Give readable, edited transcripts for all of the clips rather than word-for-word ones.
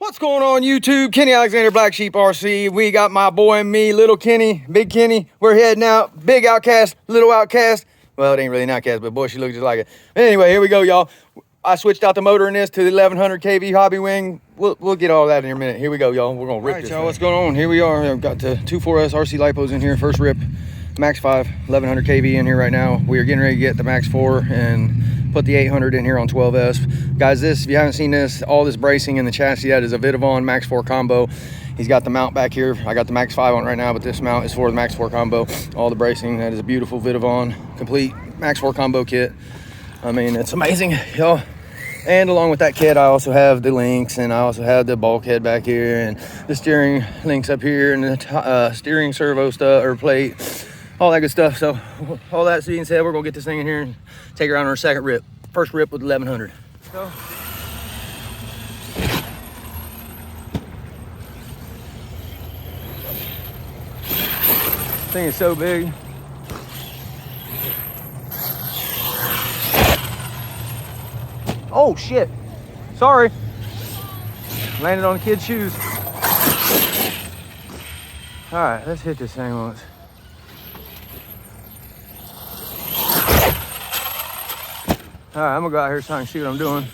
What's going on YouTube? Kenny Alexander, Black Sheep RC. We got my boy and me, little Kenny, big Kenny. We're heading out. Big outcast, little outcast. Well, it ain't really an outcast, but boy, she looks just like it. Anyway, here we go, y'all. I switched out the motor in this to the 1100 kV hobby wing. We'll get all that in a minute. Here we go, y'all. We're gonna rip this. Y'all, what's going on? Here we are. I've got the 2.4S RC lipos in here. First rip, Max 5, 1100 kV in here right now. We are getting ready to get the Max 4 and put the 800 in here on 12S. Guys, this, if you haven't seen this, all this bracing in the chassis, that is a Vitavon Max 4 combo. He's got the mount back here. I got the Max 5 on right now, but this mount is for the Max 4 combo. All the bracing, that is a beautiful Vitavon complete Max 4 combo kit. I mean, it's amazing, y'all. And along with that kit, I also have the links, and I also have the bulkhead back here, and the steering links up here, and the steering servo stuff or plate, all that good stuff. So all that being said, we're gonna get this thing in here and take her on our second rip. First rip with 1100. So this thing is so big. Oh shit, sorry. Landed on the kid's shoes. All right, let's hit this thing once. All right, I'm gonna go out here so I can see what I'm doing.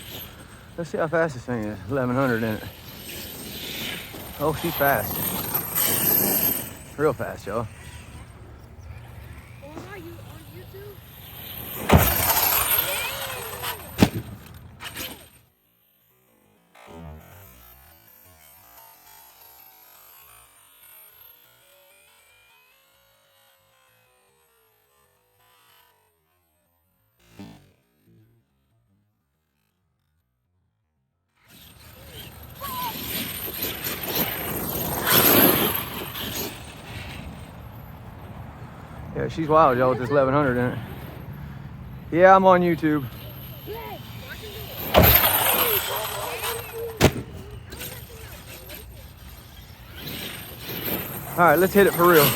Let's see how fast this thing is. 1100 in it. Oh, she's fast. Real fast, y'all. Are you on YouTube? Yeah, she's wild, y'all, with this 1100 in it. Yeah, I'm on YouTube. All right, let's hit it for real.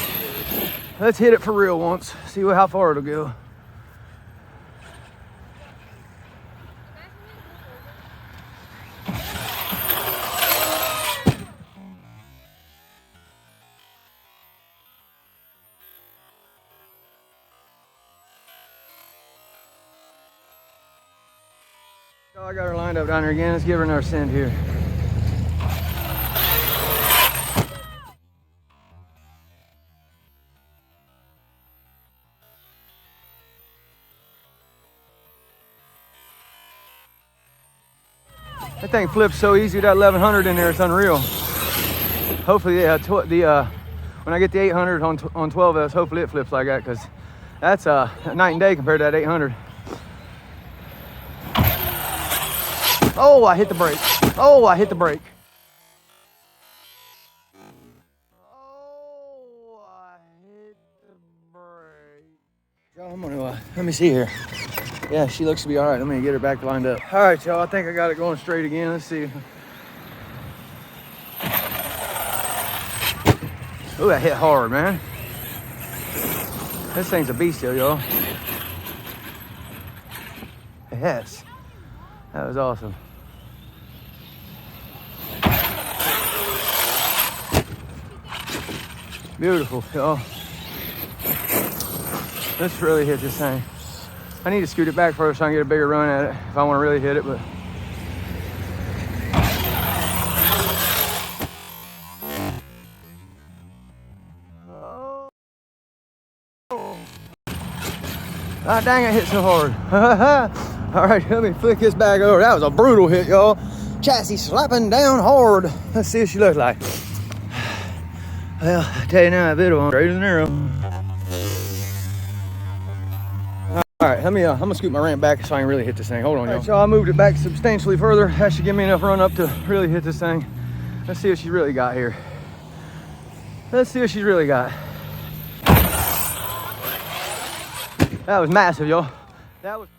Let's hit it for real once. See how far it'll go. I got her lined up down here again. Let's give her another send here. That thing flips so easy. That 1100 in there, it's unreal. Hopefully, when I get the 800 on 12S, hopefully it flips like that, because that's a night and day compared to that 800. Oh, I hit the brake. Oh, I hit the brake. Oh, I hit the brake. Y'all, I'm gonna, let me see here. Yeah, she looks to be all right. Let me get her back lined up. All right, y'all, I think I got it going straight again. Let's see. Oh, that hit hard, man. This thing's a beast, y'all. Yes. That was awesome. Beautiful, y'all. Let's really hit this thing. I need to scoot it back first so I can get a bigger run at it if I want to really hit it, but ah, dang, it hit so hard. All right, let me flick this back over. That was a brutal hit, y'all. Chassis slapping down hard. Let's see what she looks like. Well, I tell you now, a bit of one straight as an arrow. All right, I'm gonna scoot my ramp back so I can really hit this thing. Hold on, y'all. Right, y'all, I moved it back substantially further. That should give me enough run up to really hit this thing. Let's see what she's really got here. Let's see what she's really got. That was massive, y'all. That was.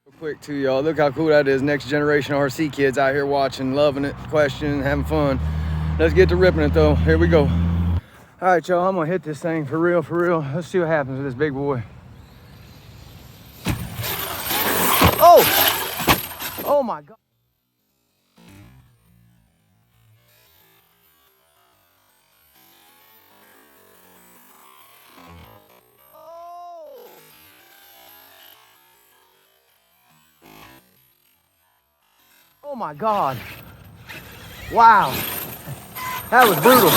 Real quick too, y'all. Look how cool that is. Next generation RC kids out here watching, loving it, questioning, having fun. Let's get to ripping it though. Here we go. All All right, y'all, I'm gonna hit this thing for real, for real. Let's see what happens with this big boy. Oh! Oh my God. Oh my God. Wow. That was brutal.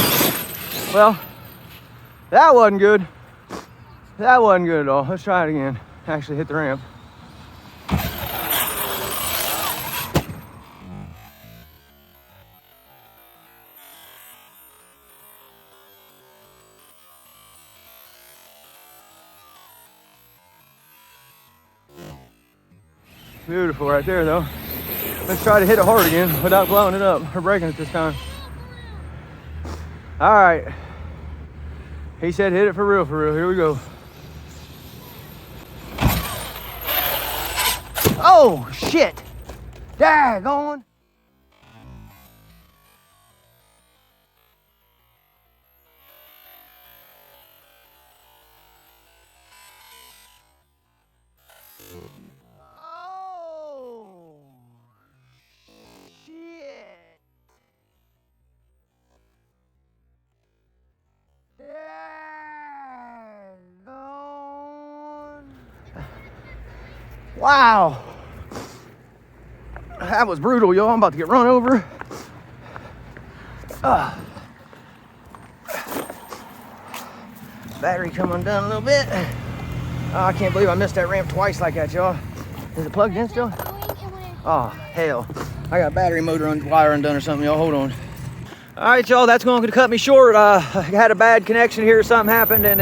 Well, that wasn't good. That wasn't good at all. Let's try it again. Actually hit the ramp. Beautiful right there though. Let's try to hit it hard again without blowing it up or breaking it this time. All right. He said hit it for real, for real. Here we go. Oh, shit. Daggone. Oh, shit. Wow. That was brutal, y'all. I'm about to get run over. Battery come undone a little bit. Oh, I can't believe I missed that ramp twice like that, y'all. Is it plugged in still? Oh, hell. I got battery motor wire undone or something, y'all. Hold on. All right, y'all, that's going to cut me short. I had a bad connection here. Something happened, and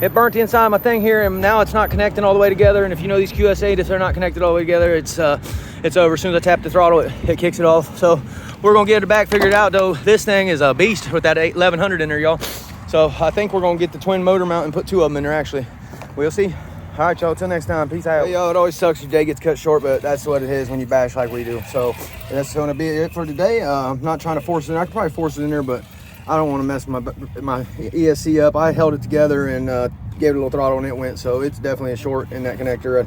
it burnt the inside of my thing here, and now it's not connecting all the way together. And if you know these QS8, if they're not connected all the way together, it's over. As soon as I tap the throttle, it kicks it off. So we're going to get it back figured out, though. This thing is a beast with that 1100 in there, y'all. So I think we're going to get the twin motor mount and put two of them in there, actually. We'll see. All right, y'all, till next time. Peace out. Hey, y'all, it always sucks if your day gets cut short, but that's what it is when you bash like we do. So that's going to be it for today. I'm not trying to force it in. I could probably force it in there, but I don't want to mess my ESC up. I held it together and gave it a little throttle, and it went. So it's definitely a short in that connector. I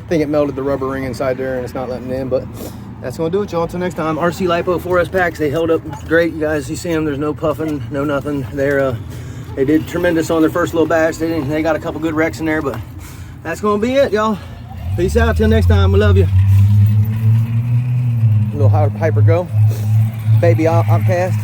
think it melted the rubber ring inside there, and it's not letting in, but that's going to do it, y'all. Until next time. rclife 4S packs, they held up great. You guys, you see them. There's no puffing, no nothing. They did tremendous on their first little batch. They got a couple good wrecks in there, but that's gonna be it, y'all. Peace out till next time. We love you. A little hyper go, baby outkast.